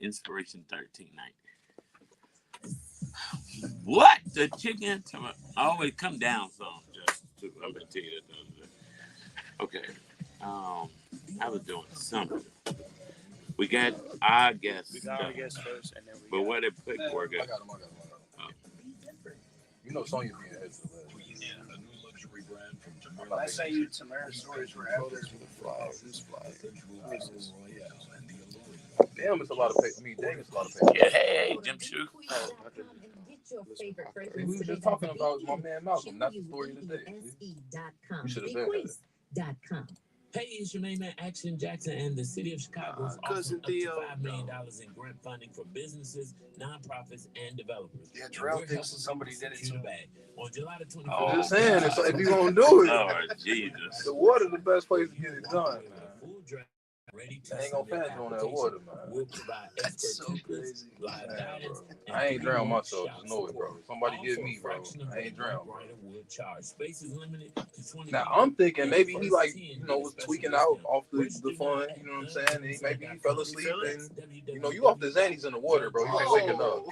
Inspiration 1390. What? The chicken? Always come down some, just to, I'm going to tell you that the other day. Okay. I was doing something. We got our guests. We got our guests first, and then we but where they put work at? I got them. You know Sonya being head to the left. A new luxury brand from Tamara. I say you Tamara stories were after this fly. Damn, it's a lot of pay. I mean, dang, it's a lot of pay. Yeah, hey, Jim Shoe. We were just talking about my man Malcolm. That's the story of the day. We should have said that. Hey, it's your main man, Action Jackson, and the city of Chicago is offering up to $5 million in grant funding for businesses, nonprofits, and developers. Yeah, Terrell thinks somebody did it too. On July the 24th. I'm just saying, if you gonna do it, oh, Jesus. the water's the best place to get it done. Ready I ain't gonna pass on that water, man. We'll provide expert templates, live guidance, I ain't drown myself. Just know it, bro. Somebody get me, bro. I ain't drown. Space is limited to 20. Now I'm thinking maybe he was tweaking out off the fun. You know what I'm saying? And maybe he fell asleep and you off the Xannies in the water, bro. You ain't waking up.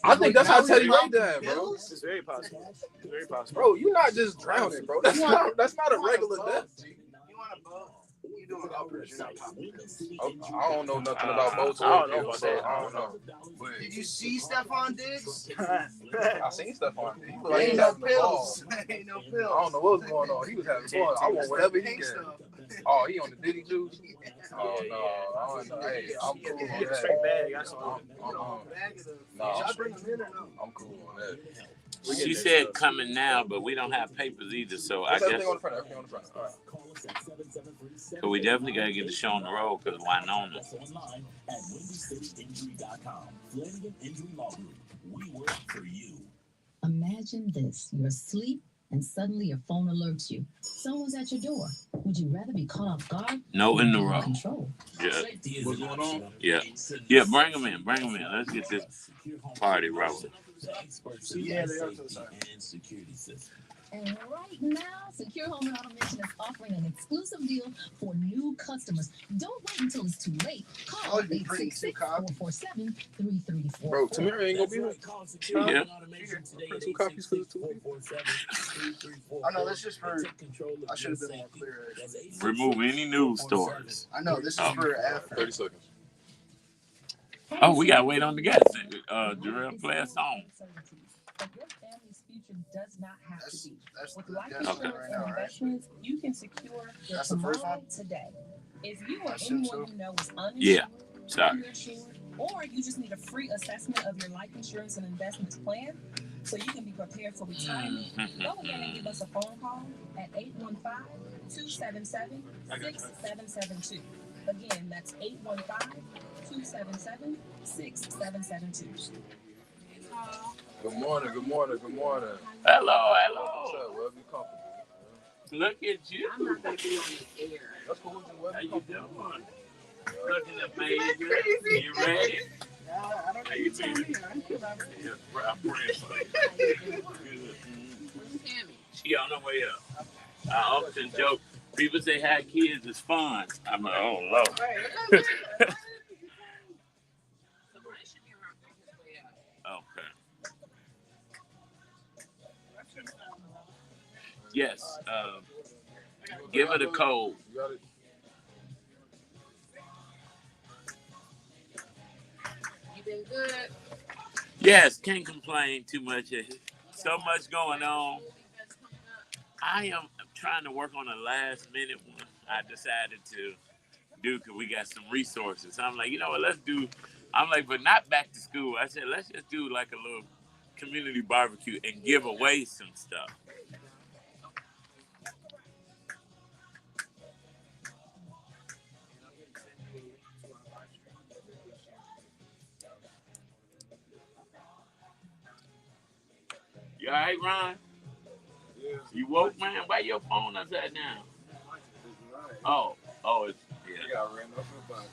I think that's how Teddy Ray died, bro. It's very possible. It's very possible. Bro, you're not just drowning, bro. That's not a regular death. You want a boat? You doing uppers? You're not popping. I don't know nothing about boats. I don't know about that. I don't know. But Did you see Stephon Diggs? I seen stuff on it. He was Ain't no having pills. fun. Ain't no I pills. don't know what was going on. He was having fun. I want whatever he Pink can. stuff. Oh, he on the Diddy juice? Oh, no. I don't know. Hey, I'm cool on Get a that. straight bag. I saw it. No, Should I bring them in or no? I'm cool on that. She said coming now, but we don't have papers either, so I guess. Everything on the front. All right. So we definitely got to get the show on the road because Winona. Online at WindyCityInjury.com. Flanagan Injury Law Group. We work for you. Imagine this. You're asleep and suddenly your phone alerts you. Someone's at your door. Would you rather be caught off guard? No in the Or row. control? Yeah. What's going on? Yeah. Yeah, bring them in. Bring them in. Let's get this party rolling. Yeah, they are to the side. And security system. And right now, Secure Home and Automation is offering an exclusive deal for new customers. Don't wait until it's too late. Call 866-447-3344. Bro, Tamara ain't gonna be here. Yeah. Two copies for the 2 people. I know, this is for. I should have been more clear. Remove any news stories. I know, this is for after. 30 seconds. Oh, we got to wait on the guys. Jarrell, play a song. But your family's future does not have to be. That's With the life guess insurance right and now, right? investments, you can secure your That's the first tomorrow one? today. If you or assume anyone so. you know is uninsured, Yeah. Sorry. underinsured, or you just need a free assessment of your life insurance and investments plan so you can be prepared for retirement, go ahead and give us a phone call at 815-277-6772. Again, that's 815-277-6772. Good morning. Hello. What's up? Wherever you comfortable. Look at you. I'm not going to be on the air. That's cool. How you doing? Looking amazing. You ready? I don't know you tell me. I'm praying for you. She on her way up. I often joke. People say having kids is fun. I'm like, oh Lord. Okay. Yes. Give her the code. You got it. You been good? Yes, can't complain too much. So much going on. I am trying to work on a last minute one. I decided to do because we got some resources. I'm like, you know what, let's do. I'm like, but not back to school. I said, let's just do like a little community barbecue and give away some stuff. You all right, Ron? Yeah. You woke, man? Why your phone upside down? Oh, it's, yeah. You got ran over by a car.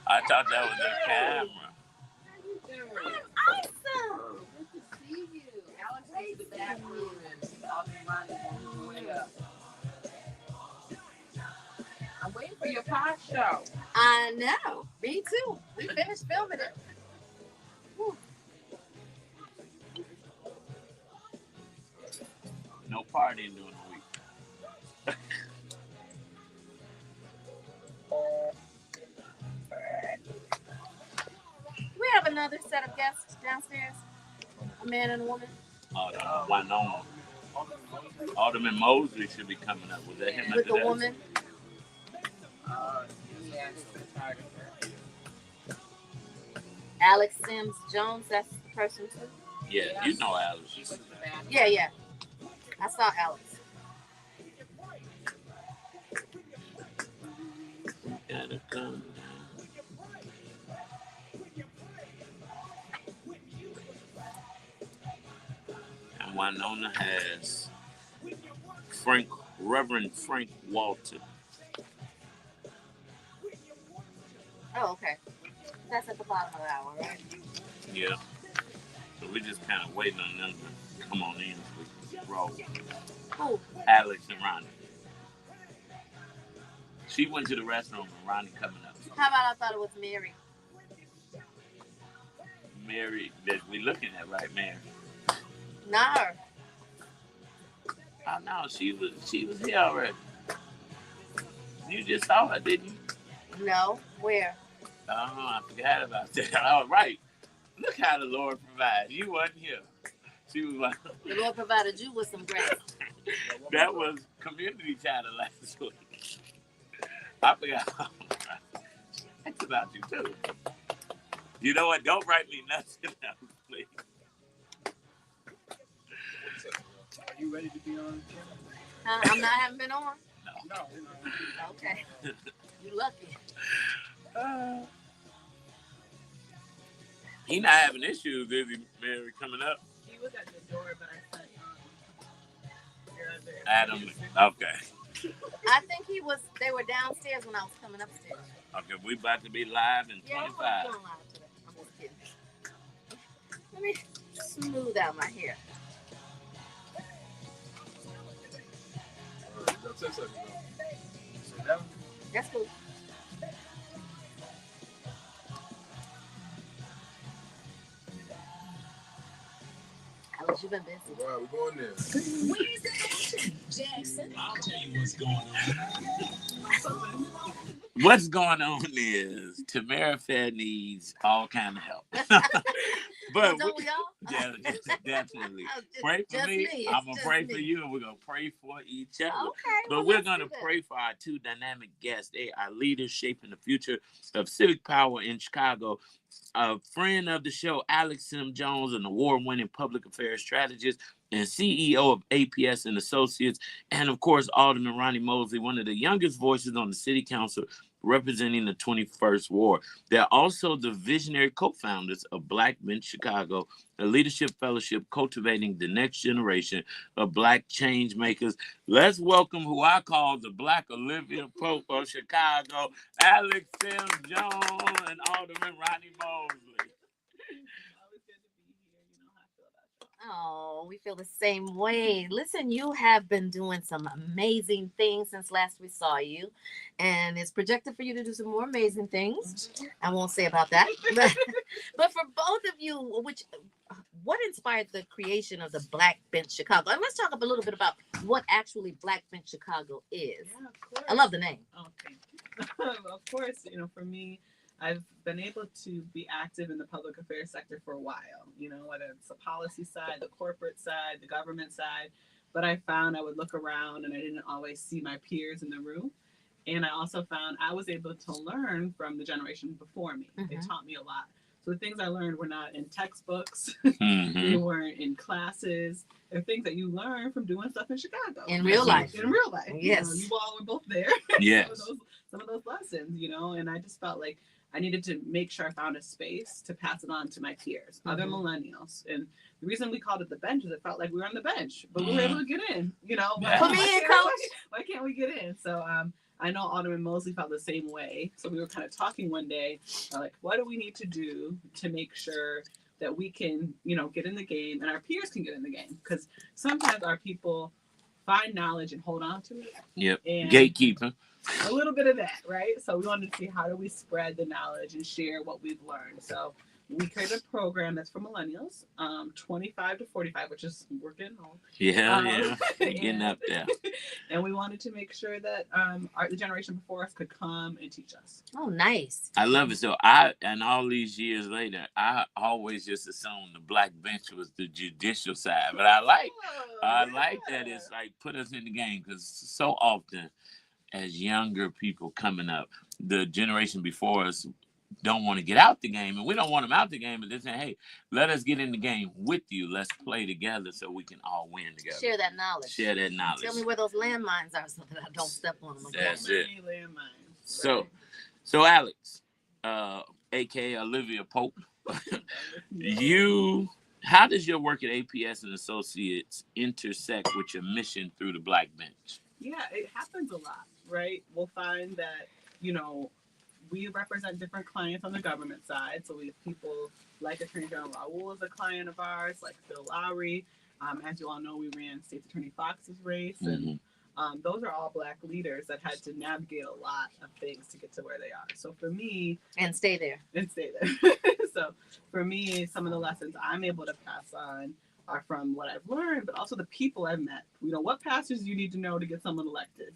I thought that was a camera. Awesome! Good to see you. Alex went to the bathroom and I'll be running on the way up. I'm waiting for your pie show. I know. Me too. We finished filming it. Whew. No partying during the week. We have another set of guests downstairs. A man and a woman. Winona. Alderman Mosley should be coming up. Was that him? With the woman. Yes. Alex Sims Jones, that's the person too. Yeah, you know Alex. Yeah. I saw Alex. Gotta come down. And Winona has Reverend Frank Walton. Oh, okay. That's at the bottom of the hour, right? Yeah. So we're just kind of waiting on them to come on in so we can roll. Who? Alex and Ronnie. She went to the restroom and Ronnie coming up. How about I thought it was Mary? Mary, that we looking at, right, Mary? Not her. Oh no, she was here already. You just saw her, didn't you? No. Where? Oh, I forgot about that. All right. Look how the Lord provides. You wasn't here. She was like, the Lord provided you with some grace. That was community chatter last week. I forgot. That's about you too. You know what? Don't write me nothing else, please. Are you ready to be on camera? I haven't been on. No. Okay. You lucky. He not having issues, is he, Mary, coming up? He was at the door, but I sent your other. Adam. Okay. I think they were downstairs when I was coming upstairs. Okay, we about to be live in 25. Yeah, I'm going live today. I'm just kidding. Let me smooth out my hair. That's cool. Alex, you've been busy. All right, we're going there. Where's the action, Jackson? I'll tell you what's going on. What's going on is Tamara Fair needs all kind of help. But don't we all? Yeah, definitely. Pray for me. I'm gonna pray for you, and we're gonna pray for each other. Okay. But we're gonna pray for our two dynamic guests. They are leaders shaping the future of civic power in Chicago. A friend of the show, Alex Sim Jones, an award-winning public affairs strategist and CEO of APS and Associates, and of course, Alderman Ronnie Mosley, one of the youngest voices on the city council representing the 21st ward. They're also the visionary co-founders of Black Bench Chicago, a leadership fellowship cultivating the next generation of Black change makers. Let's welcome who I call the Black Olivia Pope of Chicago, Alex Sim Jones and Alderman Ronnie Mosley. Oh, we feel the same way. Listen, you have been doing some amazing things since last we saw you, and it's projected for you to do some more amazing things. I won't say about that, but for both of you, what inspired the creation of the Black Bench Chicago? And let's talk a little bit about what actually Black Bench Chicago is. Yeah, of course. I love the name. Okay. Of course, for me, I've been able to be active in the public affairs sector for a while, whether it's the policy side, the corporate side, the government side. But I found I would look around and I didn't always see my peers in the room. And I also found I was able to learn from the generation before me. Mm-hmm. It taught me a lot. So the things I learned were not in textbooks. Mm-hmm. They weren't in classes. They're things that you learn from doing stuff in Chicago. In real life. In real life. Yes. You all were both there. Yes. some of those lessons, and I just felt like I needed to make sure I found a space to pass it on to my peers, mm-hmm. other millennials. And the reason we called it the bench is it felt like we were on the bench, but we were able to get in, Put me in, coach. Why can't we get in? So I know Alderman Mosley felt the same way. So we were kind of talking one day, like, what do we need to do to make sure that we can, get in the game and our peers can get in the game? Because sometimes our people find knowledge and hold on to it. Yep. And Gatekeeping. a little bit of that, right? So we wanted to see how do we spread the knowledge and share what we've learned. So we created a program that's for millennials, 25 to 45, which is we're getting old. Yeah. Getting up there. And we wanted to make sure that the generation before us could come and teach us. Oh, nice. I love it. So and all these years later, I always just assumed the black bench was the judicial side, but I like that it's like put us in the game, because so often as younger people coming up, the generation before us don't want to get out the game, and we don't want them out the game, but they're saying, hey, let us get in the game with you. Let's play together so we can all win together. Share that knowledge. Tell me where those landmines are so that I don't step on them again. That's it. Landmines, right? So Alex, aka Olivia Pope, how does your work at APS and Associates intersect with your mission through the Black Bench? Yeah, it happens a lot, right? We'll find that, we represent different clients on the government side. So we have people like Attorney General Raul is a client of ours, like Phil Lowry. As you all know, we ran State's Attorney Fox's race. And those are all Black leaders that had to navigate a lot of things to get to where they are. So for me... And stay there. So for me, some of the lessons I'm able to pass on are from what I've learned, but also the people I've met. What pastors you need to know to get someone elected.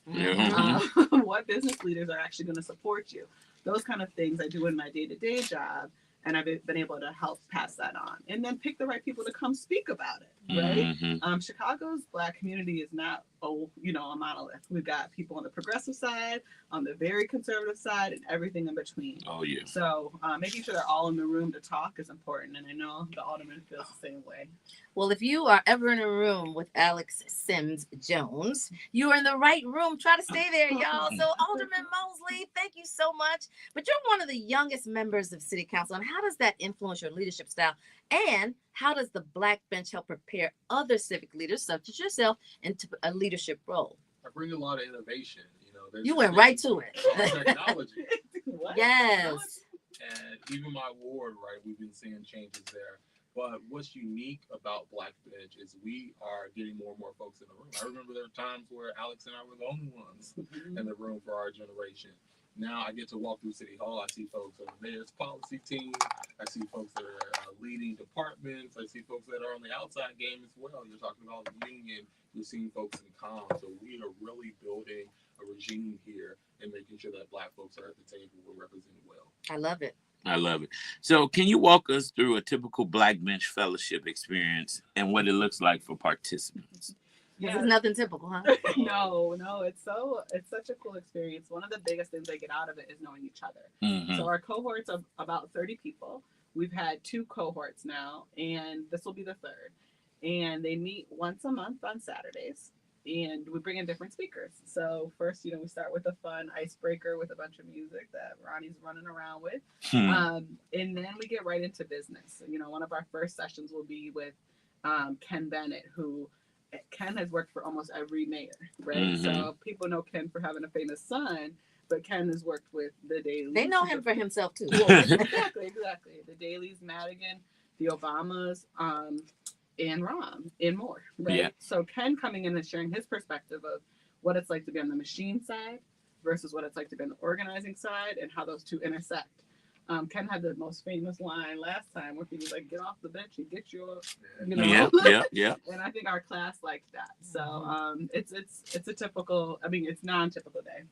What business leaders are actually going to support you. Those kind of things I do in my day-to-day job, and I've been able to help pass that on. And then pick the right people to come speak about it, right? Chicago's Black community is not, a monolith. We've got people on the progressive side, on the very conservative side, and everything in between. Oh, yeah. So making sure they're all in the room to talk is important, and I know the alderman feels the same way. Well, if you are ever in a room with Alex Sims Jones, you are in the right room. Try to stay there, y'all. So Alderman Mosley, thank you so much. But you're one of the youngest members of City Council, and how does that influence your leadership style? And how does the Black Bench help prepare other civic leaders, such as yourself, into a leadership role? I bring a lot of innovation. You went right to it. Technology. Yes. And even my ward, right, we've been seeing changes there. But what's unique about Black Bench is we are getting more and more folks in the room. I remember there were times where Alex and I were the only ones in the room for our generation. Now I get to walk through City Hall. I see folks on the mayor's policy team. I see folks that are leading departments. I see folks that are on the outside game as well. You're talking about the union. You're seeing folks in comms. So we are really building a regime here and making sure that Black folks are at the table. We're represented well. I love it. I love it. So can you walk us through a typical Black Bench fellowship experience and what it looks like for participants? Yeah. It's nothing typical, huh? No, it's such a cool experience. One of the biggest things they get out of it is knowing each other. So our cohorts of about 30 people. We've had 2 cohorts now, and this will be the 3rd. And they meet once a month on Saturdays, and we bring in different speakers. So first, we start with a fun icebreaker with a bunch of music that Ronnie's running around with. And then we get right into business. One of our first sessions will be with Ken Bennett, who Ken has worked for almost every mayor, right? So people know Ken for having a famous son, but Ken has worked with the Dailies. They know him for himself too. Exactly. The Dailies, Madigan, the Obamas, and Rahm, and more, right? Yeah. So Ken coming in and sharing his perspective of what it's like to be on the machine side versus what it's like to be on the organizing side and how those two intersect. Ken had the most famous line last time where he was like, "Get off the bench and get your," Yeah. And I think our class liked that. So it's a typical. It's non-typical day.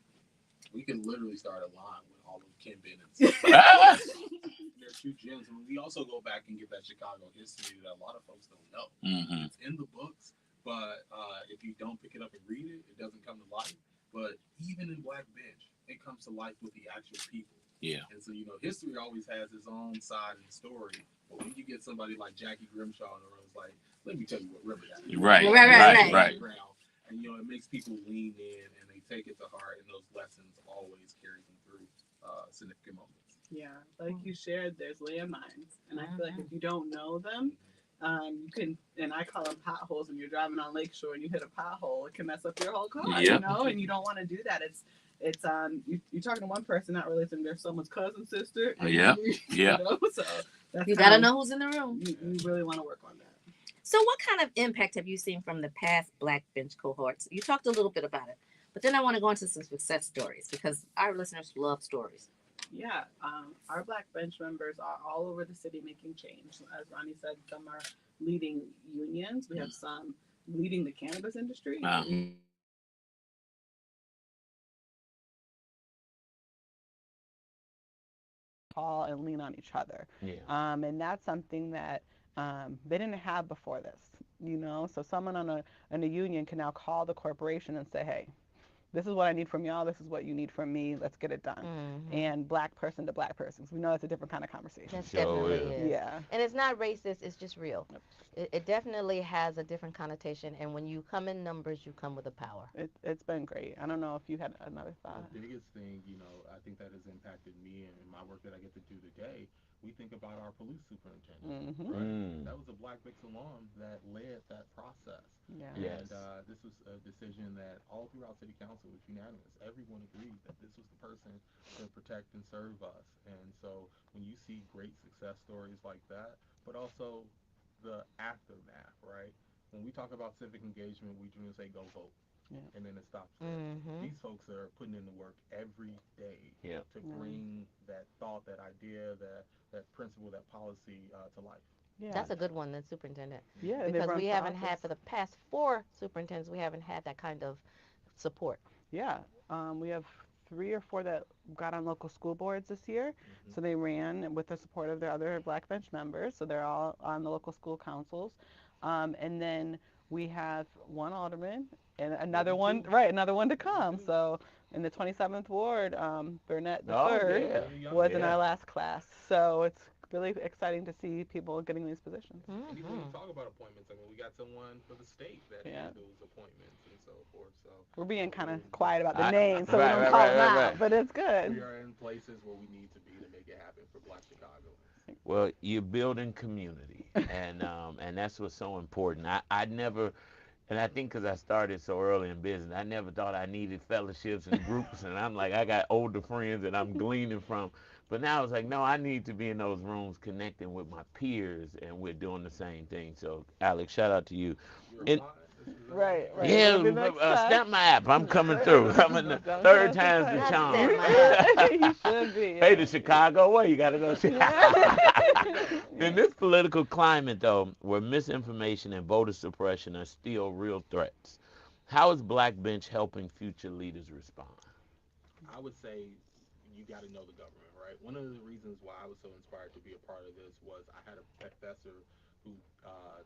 We can literally start a line with all of Ken Bennett's. They're 2 gems. And we also go back and get that Chicago history that a lot of folks don't know. It's in the books, but if you don't pick it up and read it, it doesn't come to life. But even in Black Bench, it comes to life with the actual people. Yeah. And so, history always has its own side and story. But when you get somebody like Jackie Grimshaw in the room, it's like, let me tell you what Riverdale is. Right. And, it makes people lean in and they take it to heart. And those lessons always carry them through significant moments. Yeah. Like you shared, there's landmines. And I feel like if you don't know them, you can, and I call them potholes when you're driving on Lakeshore and you hit a pothole, it can mess up your whole car, and you don't want to do that. You're talking to one person, not really to someone's cousin, sister. Yeah. So you gotta know who's in the room. You really want to work on that. So, what kind of impact have you seen from the past Black Bench cohorts? You talked a little bit about it, but then I want to go into some success stories because our listeners love stories. Yeah, our Black Bench members are all over the city making change. As Ronnie said, some are leading unions. We have some leading the cannabis industry. Wow. Call and lean on each other. Yeah. And that's something that they didn't have before this, you know. So someone in a union can now call the corporation and say, hey, this is what I need from y'all. This is what you need from me. Let's get it done. Mm-hmm. And black person to black person. So we know that's a different kind of conversation. That Sure definitely is. is. Yeah. And it's not racist, it's just real. It definitely has a different connotation. And when you come in numbers, you come with a power. It's been great. I don't know if you had another thought. The biggest thing, you know, I think that has impacted me and my work that I get to do today. We think about our police superintendent, Mm-hmm. right? That was a Black mix alum that led that process. Yeah. Yes. And this was a decision that all throughout City Council was unanimous. Everyone agreed that this was the person to protect and serve us. And so when you see great success stories like that, but also the aftermath, right? When we talk about civic engagement, we generally say go vote. Yeah. And then it stops there. Mm-hmm. These folks are putting in the work every day Yeah. to bring that thought, that idea, that principle, that policy to life. Yeah. That's a good one, the superintendent. Yeah. Because we haven't had, for the past 4 superintendents, we haven't had that kind of support. Yeah. We have 3 or 4 that got on local school boards this year. So they ran with the support of their other Black Bench members. So they're all on the local school councils. And then we have 1 alderman and another one, right, another one to come. So in the 27th Ward, Burnett III was in our last class. So it's really exciting to see people getting these positions. And even when you talk about appointments, I mean, we got someone for the state that handles appointments and so forth. So we're being kind of quiet about the names, so we don't call them out, but it's good. We are in places where we need to be to make it happen for Black Chicagoans. Well, you're building community, and that's what's so important. I never, and I think because I started so early in business, I never thought I needed fellowships and groups, and I'm like, I got older friends that I'm gleaning from. But now it's like, no, I need to be in those rooms connecting with my peers, and we're doing the same thing. So, Alex, shout out to you. Right. Yeah, stamp my app. I'm coming through. I'm in the third time's the charm. You should be. Hey, to Chicago, where you got to go? In this political climate, though, where misinformation and voter suppression are still real threats, how is Black Bench helping future leaders respond? I would say you got to know the government, right? One of the reasons why I was so inspired to be a part of this was I had a professor who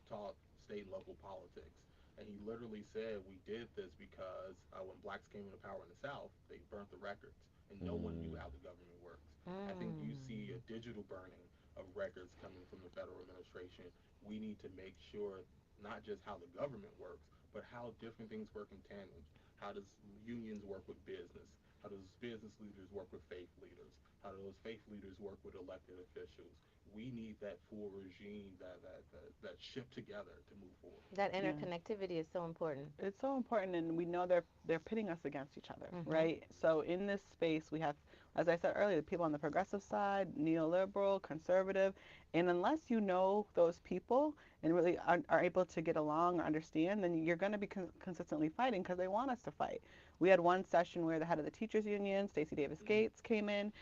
taught state and local politics. And he literally said we did this because when blacks came into power in the South, they burnt the records, and no one knew how the government works. I think you see a digital burning of records coming from the federal administration. We need to make sure not just how the government works, but how different things work in tandem. How does unions work with business? How does business leaders work with faith leaders? How do those faith leaders work with elected officials? We need that full regime, that shift together to move forward. That interconnectivity is so important. It's so important, and we know they're pitting us against each other, right? So in this space, we have, as I said earlier, people on the progressive side, neoliberal, conservative, and unless you know those people and really are able to get along or understand, then you're going to be consistently fighting because they want us to fight. We had one session where the head of the teachers union, Stacey Davis Gates, came in,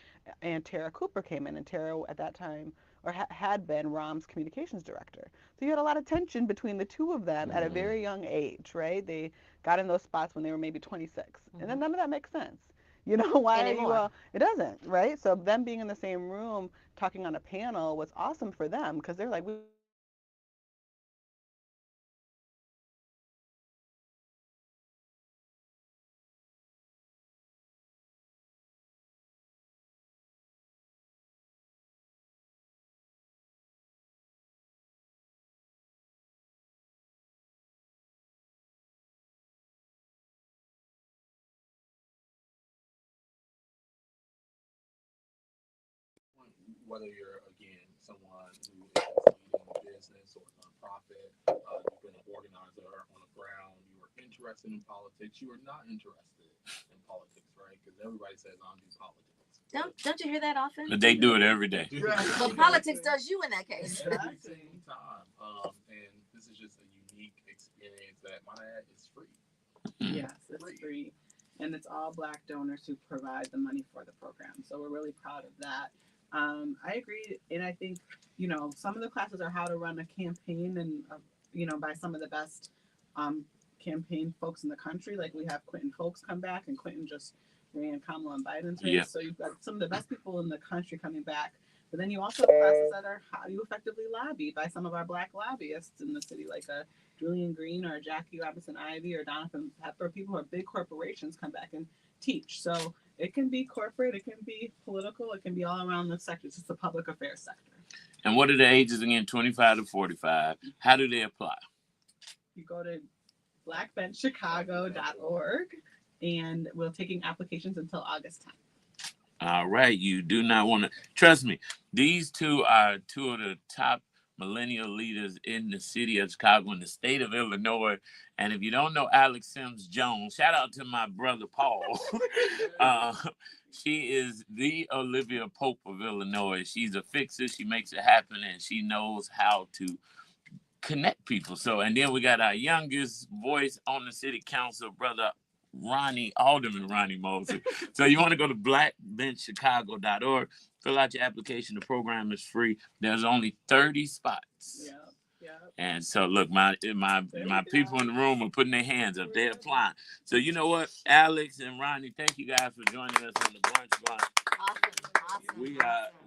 and Tara Cooper came in, and Tara at that time, or had been Rom's communications director. So you had a lot of tension between the two of them at a very young age, right? They got in those spots when they were maybe 26. And then none of that makes sense. You know, why anymore. you all, it doesn't, right? So them being in the same room talking on a panel was awesome for them because they're like, Whether you're, again, someone who is leading a business or a nonprofit, you've been an organizer on the ground, you are interested in politics, you are not interested in politics, right? Because everybody says, I don't do politics. Don't you hear that often? But they do it every day. But politics does you in that case. At the same time, and this is is just a unique experience that, my add, is free. Yes, it's free. And it's all Black donors who provide the money for the program. So we're really proud of that. I agree. And I think, some of the classes are how to run a campaign and, by some of the best campaign folks in the country. Like we have Quentin Folks come back, and Quentin just ran Kamala and Biden's race. Yeah. So you've got some of the best people in the country coming back. But then you also have classes that are how you effectively lobby by some of our Black lobbyists in the city, like a Julian Green or Jackie Robinson Ivy or Donathan Pepper. People who are big corporations come back and teach. So it can be corporate, it can be political, it can be all around the sector. It's just the public affairs sector. And what are the ages again? 25 to 45. How do they apply? You go to blackbenchchicago.org, and we're taking applications until August 10th. All right. You do not want to, trust me, these two are two of the top millennial leaders in the city of Chicago and the state of Illinois. And if you don't know Alex Sims Jones, shout out to my brother Paul. She is the Olivia Pope of Illinois. She's a fixer. She makes it happen, and she knows how to connect people. So, and then we got our youngest voice on the city council, brother Alderman Ronnie Mosley. So you want to go to blackbenchchicago.org, fill out your application. The program is free. There's only 30 spots. Yeah. And so look, my people in the room are putting their hands up. They're applying. So you know what, Alex and Ronnie, thank you guys for joining us on the Brunch Bunch. Awesome.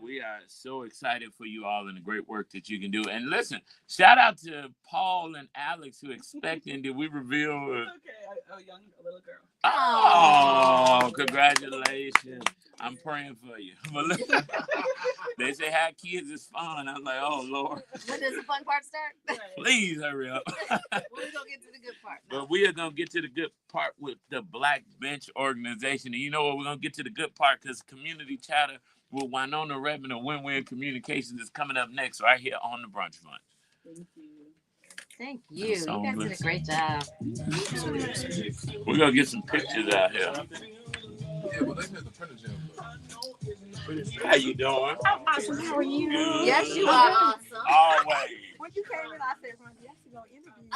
We are so excited for you all and the great work that you can do. And listen, shout out to Paul and Alex who expecting. Did we reveal? It's okay, a little girl. Oh, congratulations. I'm praying for you. They say have kids is fun. I'm like, oh, Lord. When does the fun part start? Please hurry up. We're going to get to the good part now. But we are going to get to the good part with the Black Bench organization. And you know what? We're going to get to the good part because community chatter with Winona Redmond of Win-Win Communications is coming up next right here on the Brunch Bunch. Thank you. You guys did a great job. We're going to get some pictures out here. Yeah, well, they had the printer gym. How you doing? I'm awesome. How are you? Good. Yes, you are awesome. Always. When you came in, I said, "Ron, yes, you're going to interview me."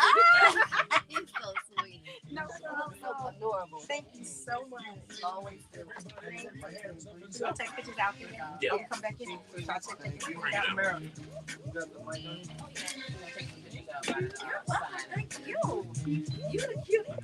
You're so sweet. No, So adorable. Thank you so much. Always do. We're going to take pictures out here. Yeah. We'll come back in. We'll try to take pictures out. Thank you. You're the cutest.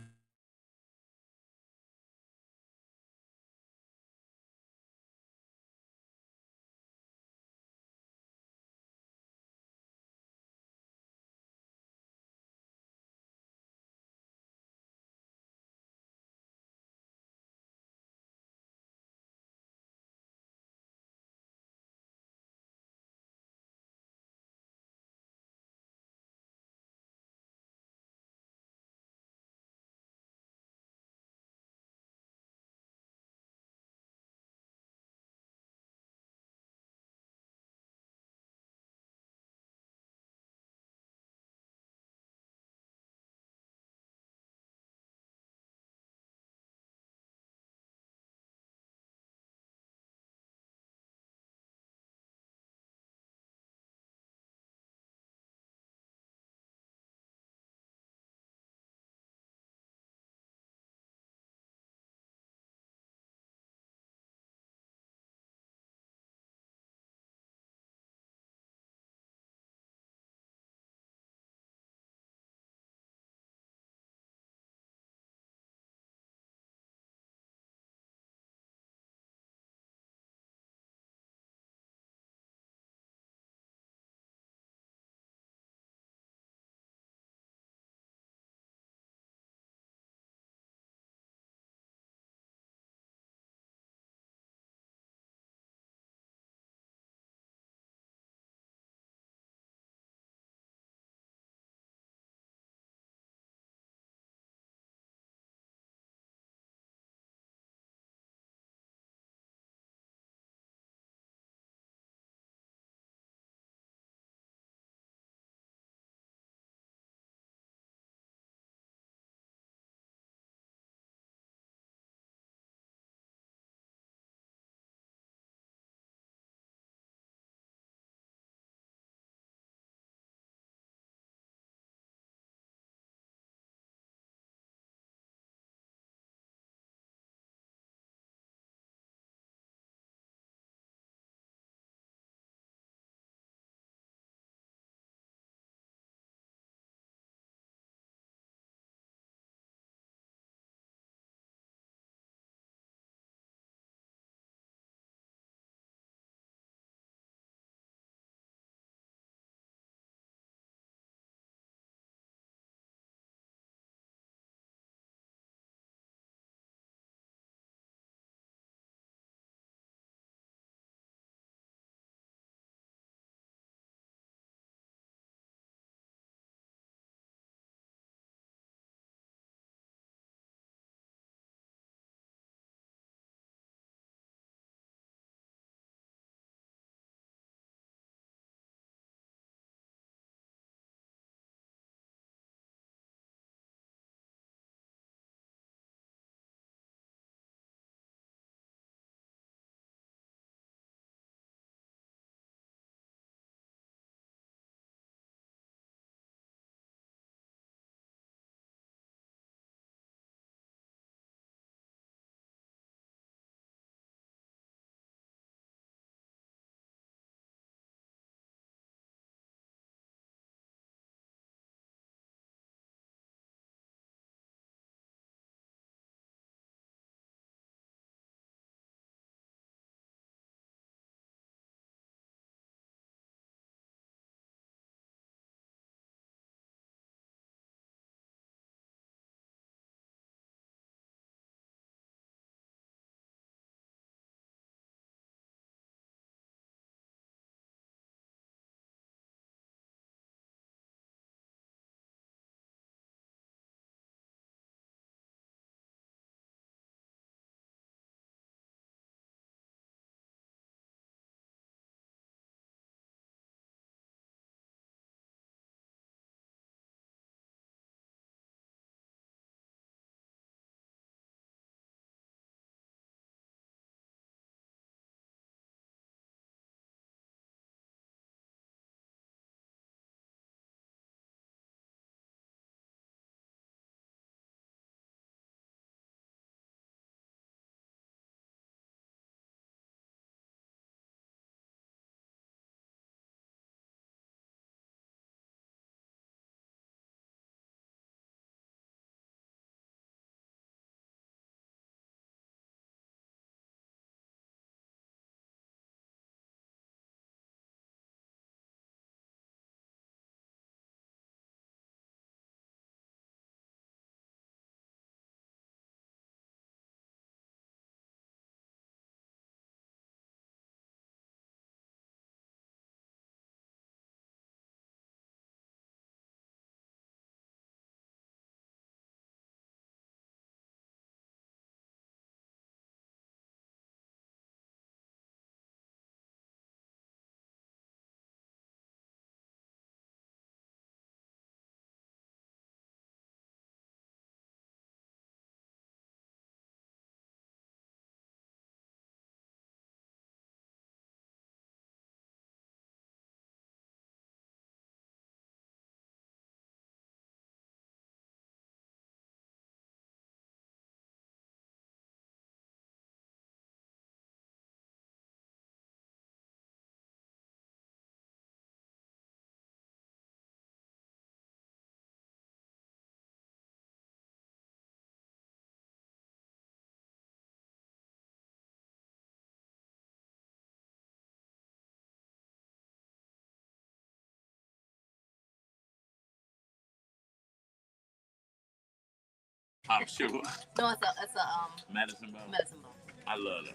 I'm sure. No, it's a Medicine ball. medicine ball. I love those.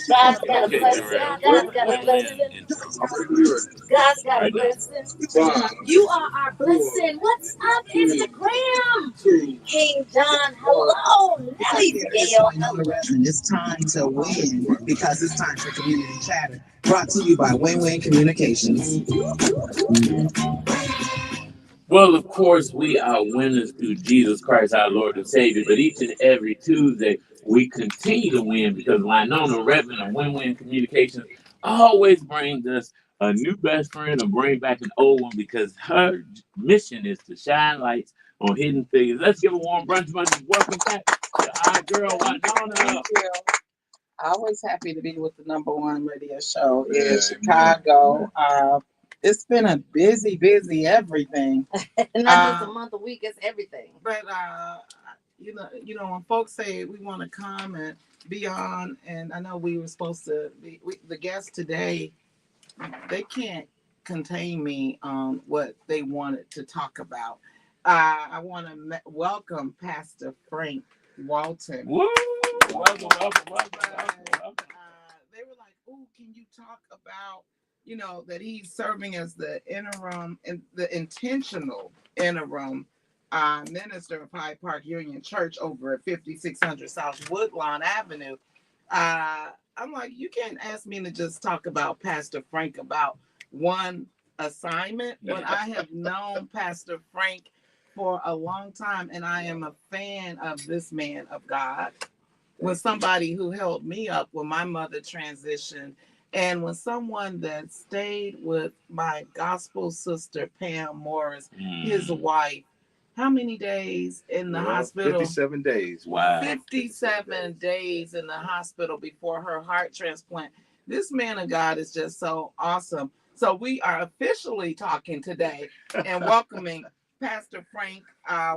God's got a Okay, blessing. Darrell. God's got a Win-win blessing. intro. God's got a Right now. blessing. You are our blessing. What's up, Instagram? King John, hello. Nelly Gail. It's time to win because it's time for community chatter. Brought to you by Win-Win Communications. Well, of course, we are winners through Jesus Christ, our Lord and Savior. But each and every Tuesday, we continue to win because Winona Reverend of Win-Win Communications always brings us a new best friend or bring back an old one because her mission is to shine lights on hidden figures. Let's give a warm Brunch Bunch. Welcome back to our girl Winona. Thank you. Always happy to be with the #1 radio show in Chicago. It's been a busy everything. Not just a month, a week, it's everything. But you know, when folks say we want to come and be on, and I know we were supposed to be the guests today, they can't contain me on what they wanted to talk about. I want to welcome Pastor Frank Walton. Woo! Welcome. They were like, "Oh, can you talk about, you know, that he's serving as the interim and the intentional interim minister of Hyde Park Union Church over at 5600 South Woodlawn Avenue." I'm like, you can't ask me to just talk about Pastor Frank about one assignment when I have known Pastor Frank for a long time, and I am a fan of this man of God. When somebody who held me up when my mother transitioned, and when someone that stayed with my gospel sister Pam Morris, his wife, how many days in the hospital? 57 days. Wow. 57 days in the hospital before her heart transplant. This man of God is just so awesome. So we are officially talking today and welcoming Pastor Frank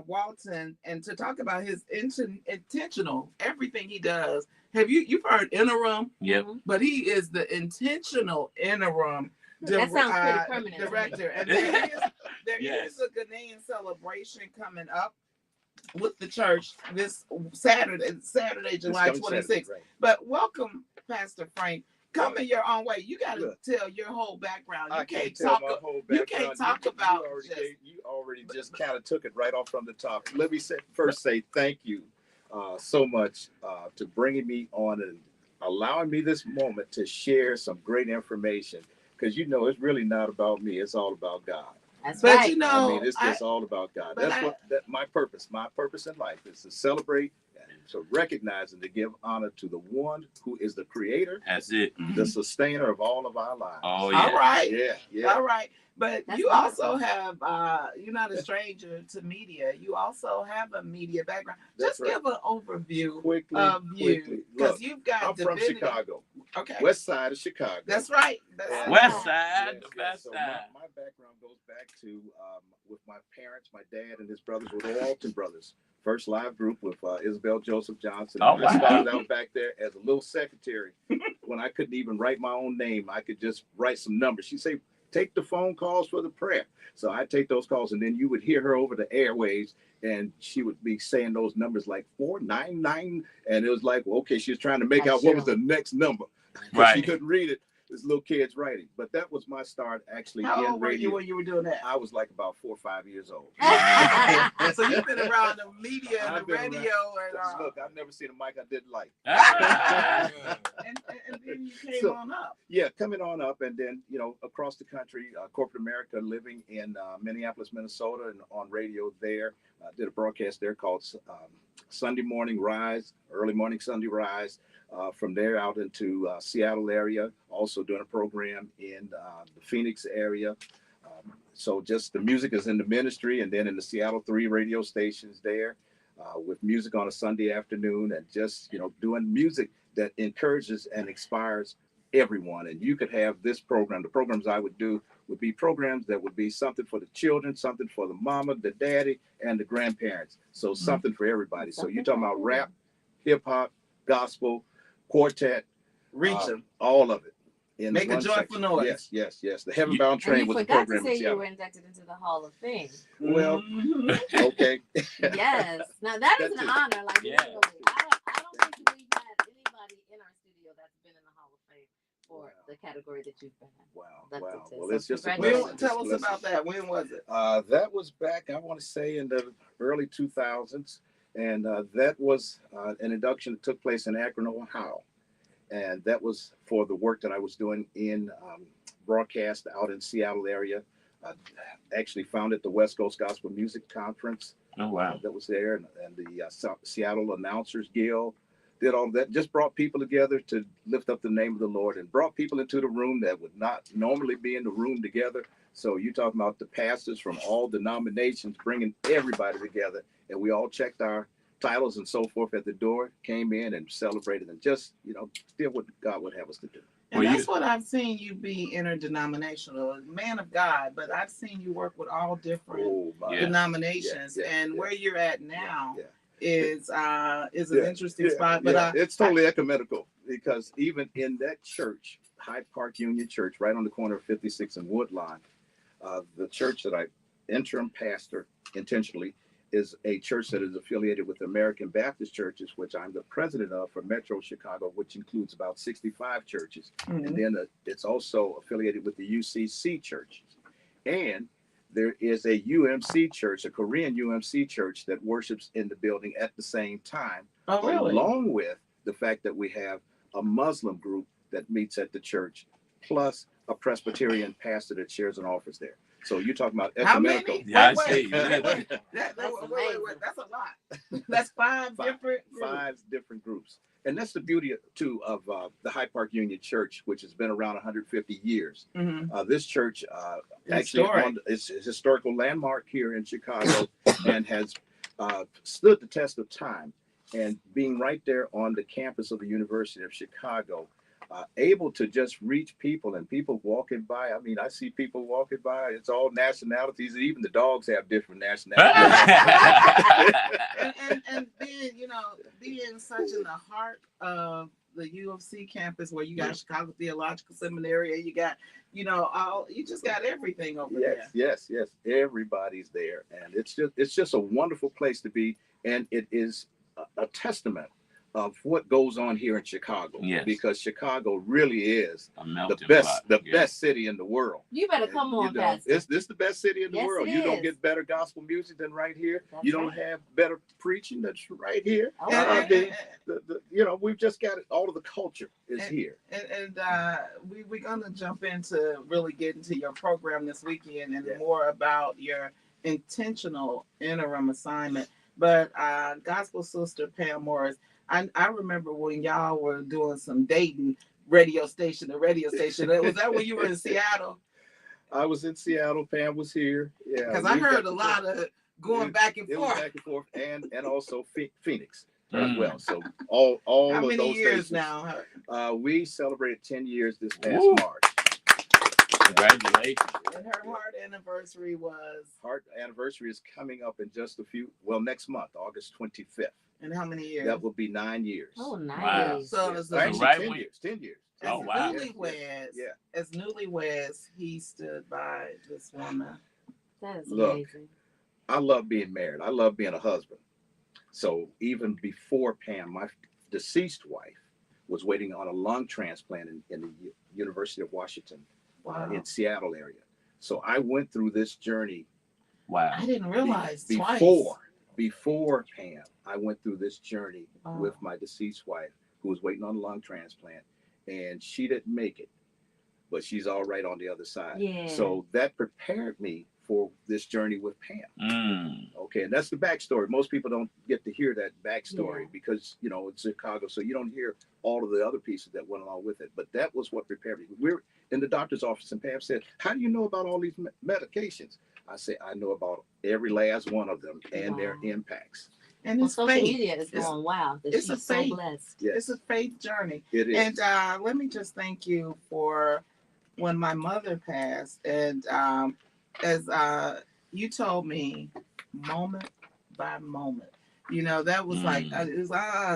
Walton, and to talk about his intentional, everything he does. You've heard interim? Yep. But he is the intentional interim That sounds pretty permanent. director. And there is a Ghanaian celebration coming up with the church this Saturday, July 26th. Right. But welcome, Pastor Frank. Come in your own way. You got to tell your whole background. You can't talk about. You already just kind of took it right off from the top. Let me first say thank you so much to bringing me on and allowing me this moment to share some great information. Because it's really not about me. It's all about God. That's but right. It's just all about God. That's my purpose. My purpose in life is to celebrate and to recognize and to give honor to the one who is the creator. That's it. The sustainer of all of our lives. Oh, yeah. All right. Yeah. All right. But That's you wonderful. also have, you're not a stranger to media. You also have a media background. That's Just give an overview quickly of you. Because Look, you've got I'm from divinity. Chicago. Okay. West side of Chicago. That's right. West side, the best so side. My background goes back to with my parents, my dad and his brothers were the Walton brothers. First live group with Isabel Joseph Johnson. Oh, wow. I started out back there as a little secretary when I couldn't even write my own name. I could just write some numbers. She'd say, take the phone calls for the prayer. So I take those calls, and then you would hear her over the airwaves, and she would be saying those numbers like 499, and it was like, well, okay, she was trying to make out what was the next number. Right. She couldn't read it. This little kid's writing. But that was my start actually How in old were radio. you when you were doing that? I was like about 4 or 5 years old. So you've been around the media and the radio. Look, I've never seen a mic I didn't like. and then you came on up. Yeah, coming on up, and then across the country, corporate America, living in Minneapolis, Minnesota, and on radio there. Did a broadcast there called Sunday Morning Rise, Early Morning Sunday Rise. From there out into Seattle area, also doing a program in the Phoenix area. So just the music is in the ministry, and then in the Seattle 3 radio stations there with music on a Sunday afternoon, and just doing music that encourages and inspires everyone. And you could have this program. The programs I would do would be programs that would be something for the children, something for the mama, the daddy, and the grandparents. So something for everybody. So you're talking about rap, hip hop, gospel, quartet, reach them, all of it. in Make a one joyful section. noise. Yes. The Heavenbound And Train you was the forgot to program in say you Seattle. were inducted into the Hall of Fame. Well, Mhm. okay. Yes. Now that is That an too. honor. Like Yeah. literally, I don't think we've had anybody in our studio that's been in the Hall of Fame for the category that you've been in. Wow. To. Well, So it's just a When, blessing. tell us It's a about blessing. that. When was it? That was back, I want to say, in the early 2000s. And that was an induction that took place in Akron, Ohio. And that was for the work that I was doing in broadcast out in Seattle area. I actually founded the West Coast Gospel Music Conference. Oh, wow. That was there, and the Seattle Announcers Guild did all that. Just brought people together to lift up the name of the Lord, and brought people into the room that would not normally be in the room together. So you talking about the pastors from all denominations bringing everybody together, and we all checked our titles and so forth at the door, came in and celebrated, and just did what God would have us to do. And that's what I've seen you be interdenominational, man of God. But I've seen you work with all different denominations, and where you're at now is an interesting spot. But it's totally ecumenical, because even in that church, Hyde Park Union Church, right on the corner of 56 and Woodline, the church that I interim pastor intentionally is a church that is affiliated with the American Baptist Churches, which I'm the president of for Metro Chicago, which includes about 65 churches. Mhm. And then it's also affiliated with the UCC churches. And there is a UMC church, a Korean UMC church, that worships in the building at the same time. Oh, really? Along with the fact that we have a Muslim group that meets at the church, plus a Presbyterian pastor that shares an office there. So you're talking about how ecumenical. many? Yeah, I Wait. see. Wait. That's a lot. That's five different groups. 5 different groups. And that's the beauty, too, of the Hyde Park Union Church, which has been around 150 years. Mhm. This church actually it's a historical landmark here in Chicago and has stood the test of time. And being right there on the campus of the University of Chicago, able to just reach people, and people walking by. I mean, I see people walking by. It's all nationalities. Even the dogs have different nationalities. and being such in the heart of the U of C campus, where you got Chicago Theological Seminary, and you got you just got everything over there. Yes. Everybody's there, and it's just a wonderful place to be, and it is a testament of what goes on here in Chicago. Yes. Because Chicago really is the best city in the world. You better come on, Pastor. It's the best city in the world. You don't get better gospel music than right here. You don't have better preaching that's right here. We've just got it. All of the culture is here. And we're gonna jump into really get into your program this weekend and more about your intentional interim assignment. But gospel sister Pam Morris, I remember when y'all were doing some dating radio station to radio station. Was that when you were in Seattle? I was in Seattle. Pam was here. Yeah. Because I heard a lot of going back and forth. Back and forth, and also Phoenix as well. So all How of many those years stations. now? We celebrated 10 years this past March. Congratulations. And her heart anniversary is coming up in just next month, August 25th. And how many years? That will be 9 years. Oh, nice. Wow. So it's actually right 10 when- years. 10 years. Oh, wow. As newlyweds, he stood by this woman. That is Look, amazing. I love being married. I love being a husband. So even before Pam, my deceased wife was waiting on a lung transplant in the University of Washington in Seattle area. So I went through this journey. Wow. I didn't realize before Pam, I went through this journey with my deceased wife, who was waiting on a lung transplant, and she didn't make it, but she's all right on the other side. Yeah. So that prepared me for this journey with Pam. Okay, and that's the backstory. Most people don't get to hear that backstory because it's Chicago, so you don't hear all of the other pieces that went along with it. But that was what prepared me. We're in the doctor's office, and Pam said, "How do you know about all these medications?" I say, "I know about every last one of them and their impacts." And it's social faith. media is going wow. It's a faith. So blessed. Yes. It's a faith journey. It is. And let me just thank you for when my mother passed, and as you told me, moment by moment. You know, that was like, it was,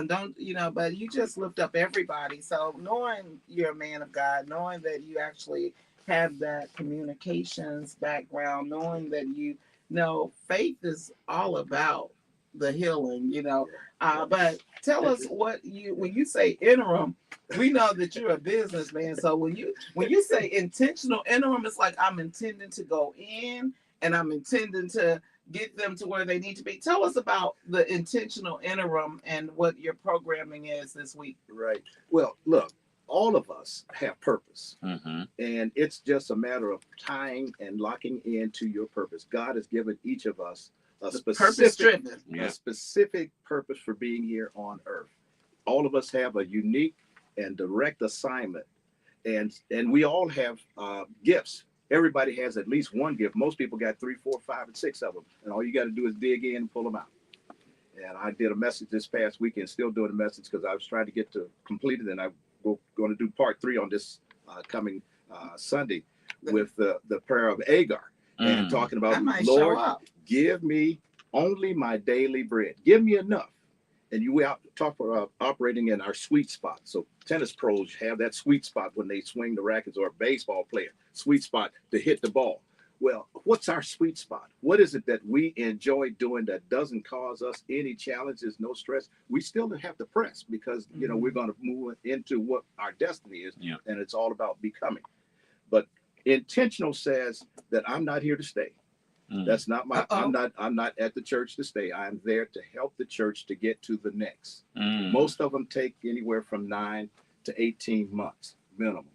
don't, you know, but you just lift up everybody. So knowing you're a man of God, knowing that you actually have that communications background, knowing that you know faith is all about the healing, you know. But tell us what you, when you say interim, we know that you're a businessman. So when you say intentional interim, it's like I'm intending to go in and I'm intending to get them to where they need to be. Tell us about the intentional interim and what your programming is this week. Right. Well, look, all of us have purpose. And it's just a matter of tying and locking into your purpose. God has given each of us a specific purpose for being here on earth. All of us have a unique and direct assignment. And we all have gifts. Everybody has at least one gift. Most people got 3, 4, 5, and 6 of them. And all you got to do is dig in and pull them out. And I did a message this past weekend, still doing a message because I was trying to get to completed, and I'm going to do part 3 on this coming Sunday with the prayer of Agar and talking about, Lord, give me only my daily bread. Give me enough. And you talk about operating in our sweet spot. So tennis pros have that sweet spot when they swing the rackets, or a baseball player, sweet spot to hit the ball. Well, what's our sweet spot? What is it that we enjoy doing that doesn't cause us any challenges, no stress? We still have to press because, you know, we're going to move into what our destiny is, and it's all about becoming. But intentional says that I'm not here to stay. That's not my, I'm not at the church to stay. I'm there to help the church to get to the next. Most of them take anywhere from 9 to 18 months minimum.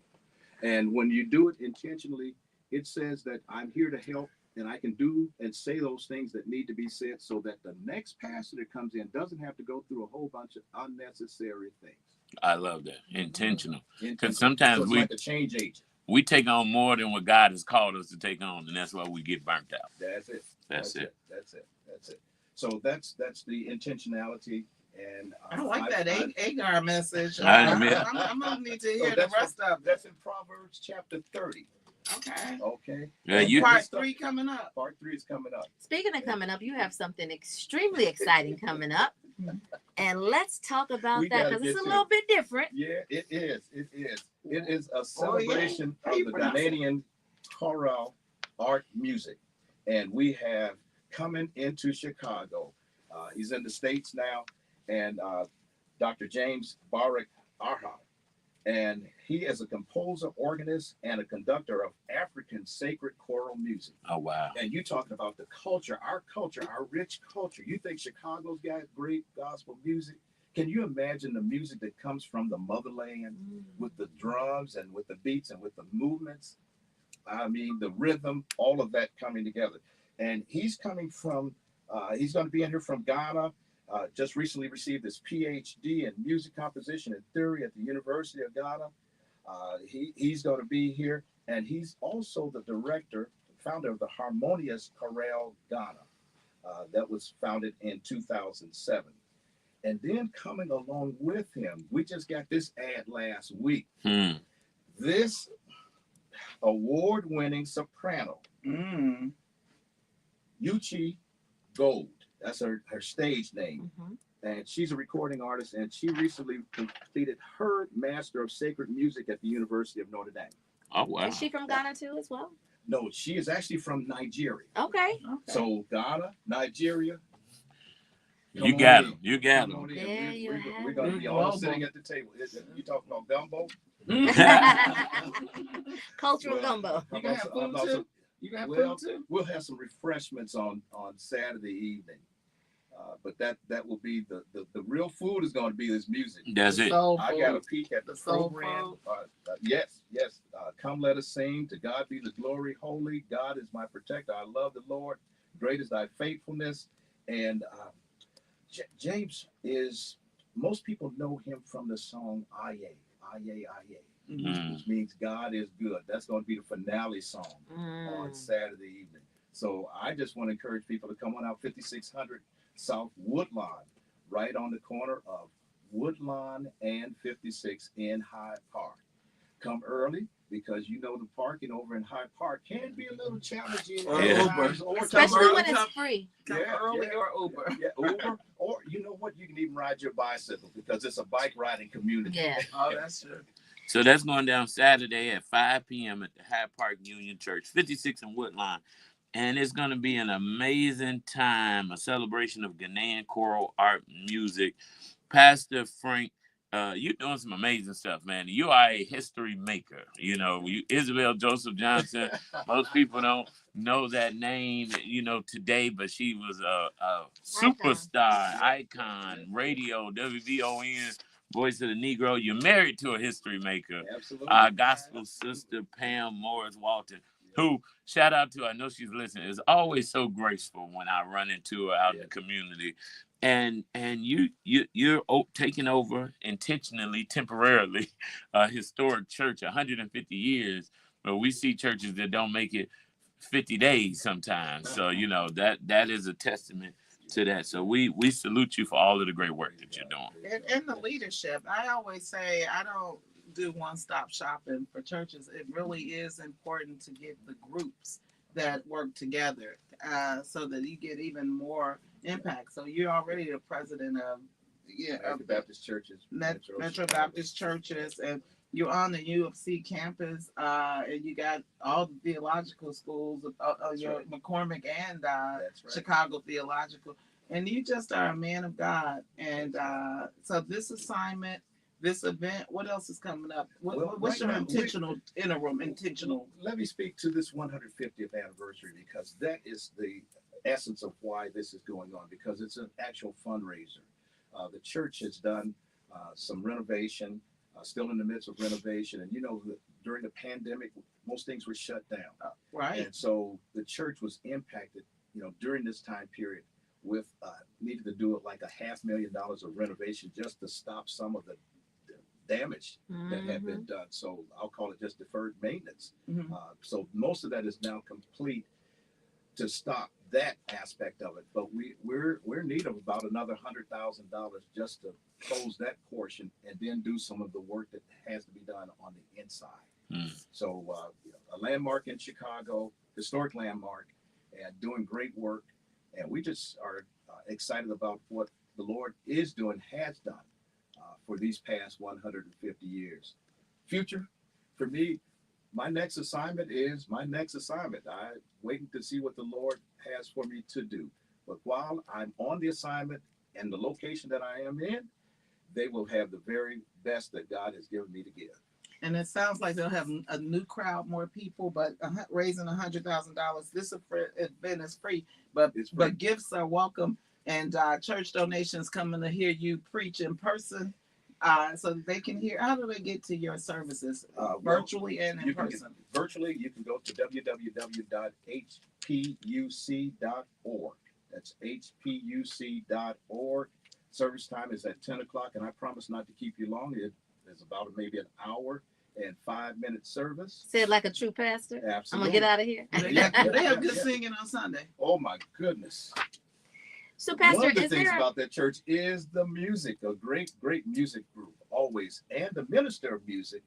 And when you do it intentionally, it says that I'm here to help, and I can do and say those things that need to be said so that the next pastor that comes in doesn't have to go through a whole bunch of unnecessary things. I love that. Intentional. Because sometimes so it's like a change agent. We take on more than what God has called us to take on, and that's why we get burnt out. That's it. That's it. So that's the intentionality. And I like that Agar message. I'm gonna need to hear the rest of it. That's in Proverbs chapter 30. Okay. Yeah, part 3 coming up. Part 3 is coming up. Speaking of coming up, you have something extremely exciting coming up. And let's talk about that because it's a little bit different. Yeah, it is. It is a celebration of the Ghanaian choral art music. And we have coming into Chicago. He's in the States now. And Dr. James Barak Arha. And he is a composer, organist, and a conductor of African sacred choral music. Oh, wow. And you talking about the culture, our rich culture. You think Chicago's got great gospel music? Can you imagine the music that comes from the motherland with the drums and with the beats and with the movements? I mean, the rhythm, all of that coming together. And he's coming from, he's going to be in here from Ghana. Just recently received his PhD in music composition and theory at the University of Ghana. He's going to be here, and he's also the founder of the Harmonious Chorale Ghana that was founded in 2007. And then coming along with him, we just got this ad last week. This award-winning soprano, Yuchi Gold. That's her stage name. And she's a recording artist, and she recently completed her Master of Sacred Music at the University of Notre Dame. Oh, wow. Is she from Ghana too as well? No, she is actually from Nigeria. Okay. So Ghana, Nigeria. You got them. You got them. We're going to be all sitting at the table. You talking about gumbo? Cultural gumbo. You can have food too? You can have food too? We'll have some refreshments on Saturday evening. But that will be the real food is going to be this music. That's it. I got a peek at the program. Yes. Come let us sing. To God be the glory. Holy God is my protector. I love the Lord. Great is thy faithfulness. And James is, most people know him from the song Aye, Aye, Aye. Which means God is good. That's going to be the finale song on Saturday evening. So I just want to encourage people to come on out 5600 South Woodlawn, right on the corner of Woodlawn and 56 in Hyde Park. Come early because you know the parking over in Hyde Park can be a little challenging. Or Yeah. Uber. Especially when it's free. Come early or Uber. Yeah, Uber, or you know what? You can even ride your bicycle because it's a bike riding community. Yeah. Oh, that's true. So that's going down Saturday at 5 p.m. at the Hyde Park Union Church, 56 in Woodline. And it's going to be an amazing time, a celebration of Ghanaian choral art music. Pastor Frank, you're doing some amazing stuff, man. You are a history maker. You know, Isabel Joseph Johnson, most people don't know that name, today, but she was a superstar, icon, radio, WVON, Voice of the Negro. You're married to a history maker. Absolutely. Our gospel sister, Pam Morris Walton, who, shout out to her, I know she's listening, is always so graceful when I run into her out in the community. And you're taking over intentionally, temporarily, a historic church, 150 years, but we see churches that don't make it 50 days sometimes. So, that is a testament to that. So we salute you for all of the great work that you're doing. And the leadership. I always say I don't do one-stop shopping for churches. It really is important to get the groups that work together so that you get even more impact. So you're already the president of Baptist churches, Metro Baptist churches, and you're on the U of C campus, and you got all the theological schools, your right. McCormick and That's right. Chicago Theological, and you just are a man of God. And so this assignment, this event, what else is coming up? What's your intentional? Let me speak to this 150th anniversary because that is the essence of why this is going on, because it's an actual fundraiser. The church has done some renovation, still in the midst of renovation. And, during the pandemic, most things were shut down. Right. And so the church was impacted, during this time period with needed to do it like $500,000 of renovation just to stop some of the damage that had been done. So I'll call it just deferred maintenance. Mm-hmm. So most of that is now complete to stop that aspect of it. But we're in need of about another $100,000 just to close that portion and then do some of the work that has to be done on the inside. So a landmark in Chicago, historic landmark, and doing great work. And we just are excited about what the Lord is doing, has done for these past 150 years. Future, for me, my next assignment is my next assignment. I'm waiting to see what the Lord has for me to do. But while I'm on the assignment and the location that I am in, they will have the very best that God has given me to give. And it sounds like they'll have a new crowd, more people, but raising $100,000. This event is free, but gifts are welcome, and church donations coming to hear you preach in person, so that they can hear. How do they get to your services, virtually and in person? Virtually, you can go to www.hpuc.org. That's hpuc.org. Service time is at 10 o'clock, and I promise not to keep you long. It is about maybe an hour and 5-minute service. Say it like a true pastor. Absolutely. I'm gonna get out of here. They have good singing on Sunday. Oh my goodness. So, Pastor, one of the things about that church is the music, a great music group always, and the minister of music,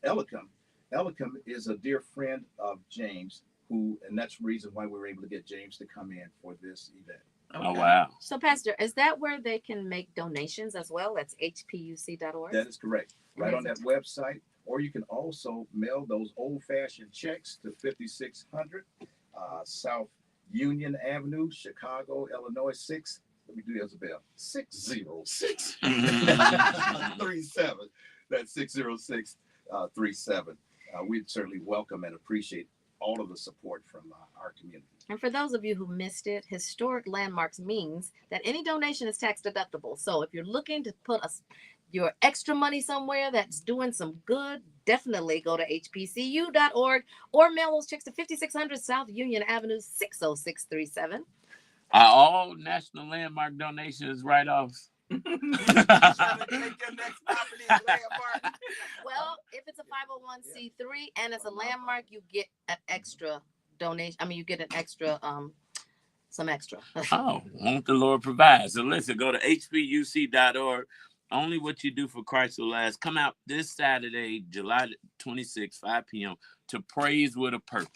Elicum. Elicum is a dear friend of James, and that's the reason why we were able to get James to come in for this event. Okay. Oh, wow. So, Pastor, is that where they can make donations as well? That's hpuc.org? That is correct. Right on that website. Or you can also mail those old-fashioned checks to 5600 South Union Avenue, Chicago, Illinois, 60637. That's 60637. We'd certainly welcome and appreciate all of the support from our community. And for those of you who missed it, historic landmarks means that any donation is tax deductible. So if you're looking to put your extra money somewhere that's doing some good, definitely go to hpcu.org or mail those checks to 5600 South Union Avenue, 60637. Are all national landmark donations write-offs? Well, if it's a 501c3 and it's a landmark, you get an extra donation. I mean, you get an extra, some extra. Oh, won't the Lord provide? So listen, go to hpuc.org. Only what you do for Christ will last. Come out this Saturday, July 26, 5 p.m. to Praise with a Purpose.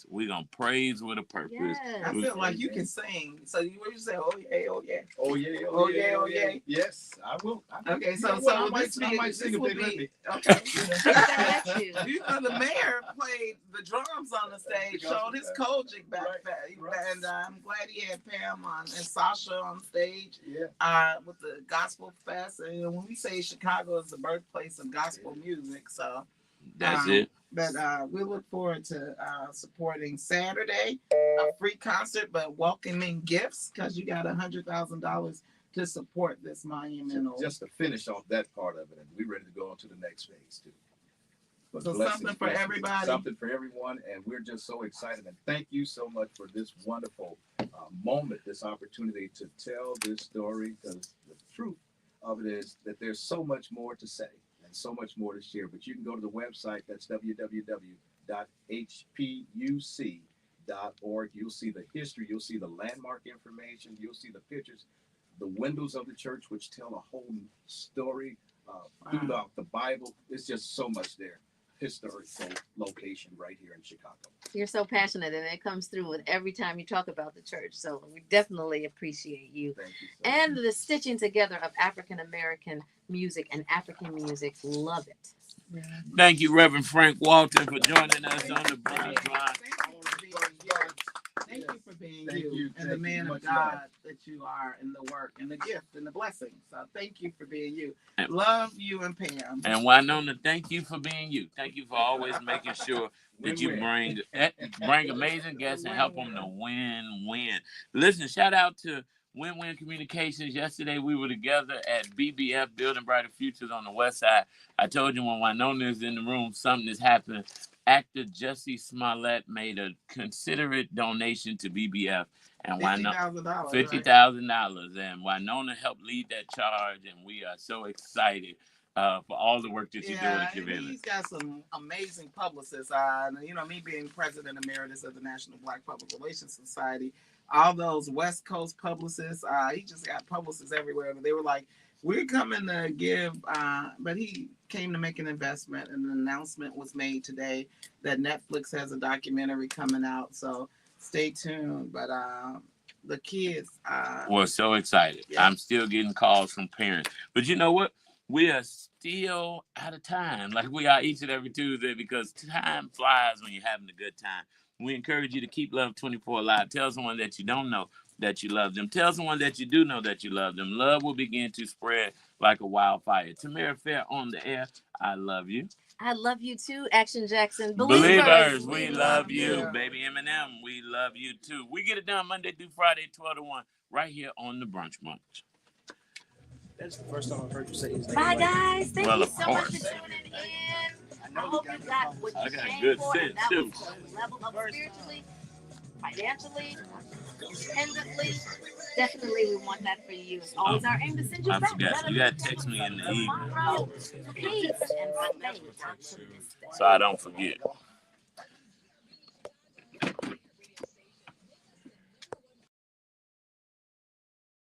We're going to praise with a purpose. Yes. I feel like you can sing. So what you say? Oh yeah, oh yeah. Oh yeah, Oh yeah, oh yeah. Yes, I will. Okay, so I might sing if they let me. Okay. You know, the mayor played the drums on the stage, showed his Kojic back there, and I'm glad he had Pam on and Sasha on stage. With the gospel fest. And when we say Chicago is the birthplace of gospel music, so that's it. But we look forward to supporting Saturday, a free concert, but welcoming gifts because you got $100,000 to support this monumental. Just to finish off that part of it, and we're ready to go on to the next phase too. But so something for everybody. Something for everyone, and we're just so excited. And thank you so much for this wonderful moment, this opportunity to tell this story, because the truth of it is that there's so much more to say and so much more to share. But you can go to the website, that's www.hpuc.org. You'll see the history, you'll see the landmark information, you'll see the pictures, the windows of the church, which tell a whole story throughout the Bible. It's just so much there. Historical location right here in Chicago. You're so passionate, and it comes through with every time you talk about the church. So we definitely appreciate you. Thank you so and the stitching together of African American music and African music. Love it. Thank you, Reverend Frank Walton, for joining us on the Brunch Bunch. Thank you for being you and the man of God that you are, and the work and the gift and the blessing. So thank you for being you. Love you and Pam. And Winona, thank you for being you. Thank you for always making sure that you bring amazing guests and help them to win. Listen, shout out to Win-Win Communications. Yesterday we were together at BBF, Building Brighter Futures on the West Side. I told you when Winona is in the room, something is happening. Actor Jussie Smollett made a considerate donation to BBF, and $50,000, and Winona helped lead that charge, and we are so excited for all the work that you do in the community. He's got some amazing publicists. You know, me being president emeritus of the National Black Public Relations Society, all those West Coast publicists, he just got publicists everywhere. But they were like, we're coming to give, but he came to make an investment, and an announcement was made today that Netflix has a documentary coming out. So stay tuned. But the kids we're so excited. Yeah. I'm still getting calls from parents. But you know what? We are still out of time, like we are each and every Tuesday, because time flies when you're having a good time. We encourage you to keep Love 24 alive. Tell someone that you don't know that you love them. Tell someone that you do know that you love them. Love will begin to spread like a wildfire. Tamara Fair on the air. I love you. I love you too, Action Jackson. Believers, we love you. Baby Eminem, we love you too. We get it done Monday through Friday, 12 to 1, right here on the Brunch Bunch. That's the first time I've heard you say his name. Bye, guys. Thank you so much course. for tuning in. I hope you got what you came good for. sense, That too. was a level up spiritually, financially, independently. Definitely, we want that for you. It's always our aim to send you I back. forgot. You got to text me in the evening. Tomorrow. Peace and faith. So I don't forget.